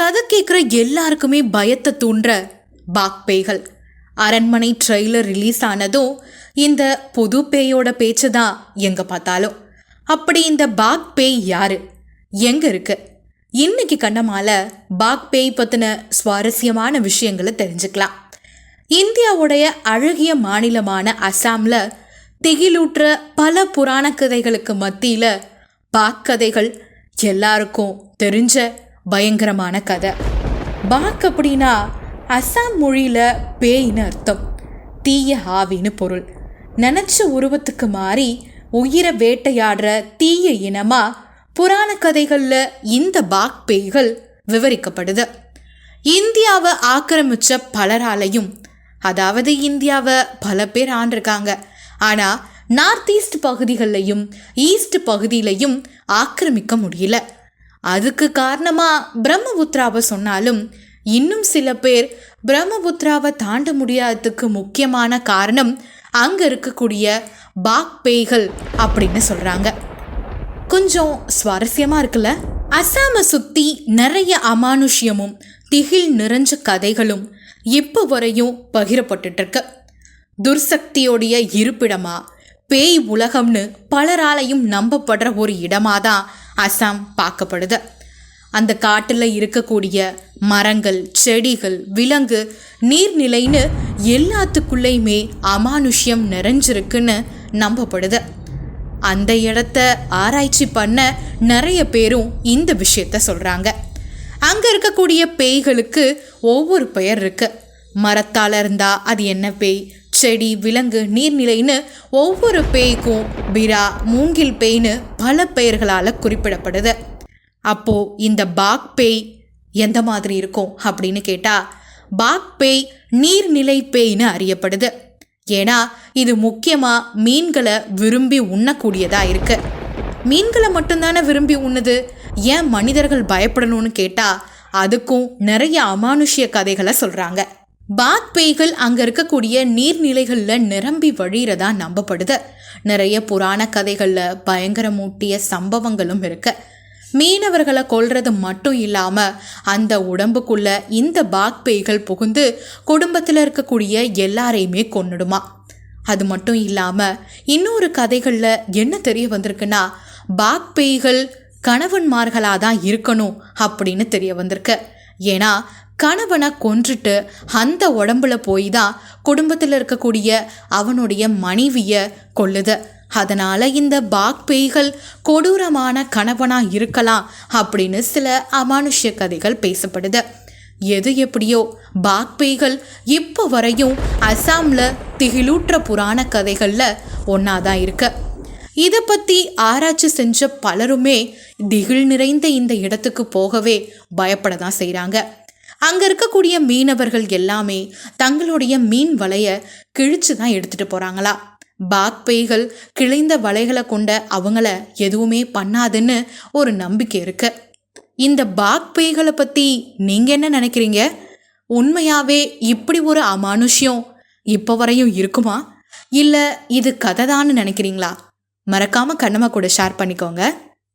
கதை கேட்குற எல்லாருக்குமே பயத்தை தூண்டுற பாக் பேய்கள். அரண்மனை ட்ரெய்லர் ரிலீஸ் ஆனதும் இந்த புது பேயோட பேச்சு தான் எங்கே பார்த்தாலும். அப்படி இந்த பாக் பேய் யாரு, எங்கே இருக்கு? இன்னைக்கு கண்ணமால பாக் பேய் பற்றின சுவாரஸ்யமான விஷயங்களை தெரிஞ்சுக்கலாம். இந்தியாவுடைய அழகிய மாநிலமான அசாமில் திகிலூற்ற பல புராண கதைகளுக்கு மத்தியில் பாக் கதைகள் எல்லாருக்கும் தெரிஞ்ச பயங்கரமான கதை. பாக் அப்படின்னா அசாம் மொழியில் பேயின்னு அர்த்தம். தீய ஆவின்னு பொருள். நினச்ச உருவத்துக்கு மாறி உயிரை வேட்டையாடுற தீய இனமாக புராண கதைகளில் இந்த பாக் பேய்கள் விவரிக்கப்படுது. இந்தியாவை ஆக்கிரமித்த பலராலையும், அதாவது இந்தியாவை பல பேர் ஆண்டிருக்காங்க, ஆனால் நார்த் ஈஸ்ட் பகுதிகளிலையும் ஈஸ்ட் பகுதியிலையும் ஆக்கிரமிக்க முடியல. அதுக்கு காரணமாக பிரம்மபுத்திராவை சொன்னாலும் இன்னும் சில பேர் பிரம்மபுத்திராவை தாண்ட முடியாததுக்கு முக்கியமான காரணம் அங்கே இருக்கக்கூடிய பாக் பேய்கள் அப்படின்னு சொல்கிறாங்க. கொஞ்சம் சுவாரஸ்யமாக இருக்குல்ல? அசாமை சுற்றி நிறைய அமானுஷ்யமும் திகில் நிறைஞ்ச கதைகளும் இப்போ வரையும் பகிரப்பட்டுருக்கு. துர்சக்தியோடைய இருப்பிடமா, பேய் உலகம்னு பலராலையும் நம்பப்படுற ஒரு இடமாக தான் அசாம் பார்க்கப்படுது. அந்த காட்டில் இருக்கக்கூடிய மரங்கள், செடிகள், விலங்கு, நீர்நிலைன்னு எல்லாத்துக்குள்ளேயுமே அமானுஷ்யம் நிறைஞ்சிருக்குன்னு நம்பப்படுது. அந்த இடத்த ஆராய்ச்சி பண்ண நிறைய பேரும் இந்த விஷயத்த சொல்கிறாங்க. அங்கே இருக்கக்கூடிய பேய்களுக்கு ஒவ்வொரு பெயர் இருக்கு. மரத்தால் இருந்தால் அது என்ன பேய், செடி, விலங்கு, நீர்நிலைன்னு ஒவ்வொரு பேய்க்கும் பிரா, மூங்கில் பேய்னு பல பெயர்களால் குறிப்பிடப்படுது. அப்போது இந்த பாக் பேய் எந்த மாதிரி இருக்கும் அப்படின்னு கேட்டால், பாக் பேய் நீர்நிலை பேய்னு அறியப்படுது. ஏன்னா இது முக்கியமாக மீன்களை விரும்பி உண்ணக்கூடியதாக இருக்கு. மீன்களை மட்டும்தானே விரும்பி உண்ணுது, ஏன் மனிதர்கள் பயப்படணும்னு கேட்டால் அதுக்கும் நிறைய அமானுஷ்ய கதைகளை சொல்கிறாங்க. பாக் பேய்கள் அங்கே இருக்கக்கூடிய நீர்நிலைகளில் நிரம்பி வழிகிறதா நம்பப்படுது. நிறைய புராண கதைகளில் பயங்கரமூட்டிய சம்பவங்களும் இருக்கு. மீனவர்களை கொல்றது மட்டும் இல்லாமல் அந்த உடம்புக்குள்ள இந்த பாக் பேய்கள் புகுந்து குடும்பத்தில் இருக்கக்கூடிய எல்லாரையுமே கொன்னுடுமா. அது மட்டும் இல்லாமல் இன்னொரு கதைகளில் என்ன தெரிய வந்திருக்குன்னா, பாக் பேய்கள் கணவன்மார்களாக தான் இருக்கணும் அப்படின்னு தெரிய வந்திருக்கு. ஏன்னா கணவனை கொன்றுட்டு அந்த உடம்புல போய் தான் குடும்பத்தில் இருக்கக்கூடிய அவனுடைய மனைவியை கொல்லுது. அதனால் இந்த பாக் பேய்கள் கொடூரமான கணவனாக இருக்கலாம் அப்படின்னு சில அமானுஷ்ய கதைகள் பேசப்படுது. எது எப்படியோ பாக் பேய்கள் இப்போ வரையும் அசாமில் திகிலூற்ற புராண கதைகளில் ஒன்றா தான் இருக்கு. இதை பற்றி ஆராய்ச்சி செஞ்ச பலருமே திகில் நிறைந்த இந்த இடத்துக்கு போகவே பயப்பட தான் செய்கிறாங்க. அங்கே இருக்கக்கூடிய மீனவர்கள் எல்லாமே தங்களுடைய மீன் வலையை கிழிச்சு தான் எடுத்துகிட்டு போகிறாங்களா. பாக் பேய்கள் கிழிந்த வலைகளை கொண்ட அவங்கள எதுவுமே பண்ணாதுன்னு ஒரு நம்பிக்கை இருக்கு. இந்த பாக் பேய்களை பற்றி நீங்கள் என்ன நினைக்கிறீங்க? உண்மையாகவே இப்படி ஒரு அமானுஷ்யம் இப்போ வரையும் இருக்குமா, இல்லை இது கதை தான்னு நினைக்கிறீங்களா? மறக்காமல் கண்ணம்மா கூட ஷேர் பண்ணிக்கோங்க.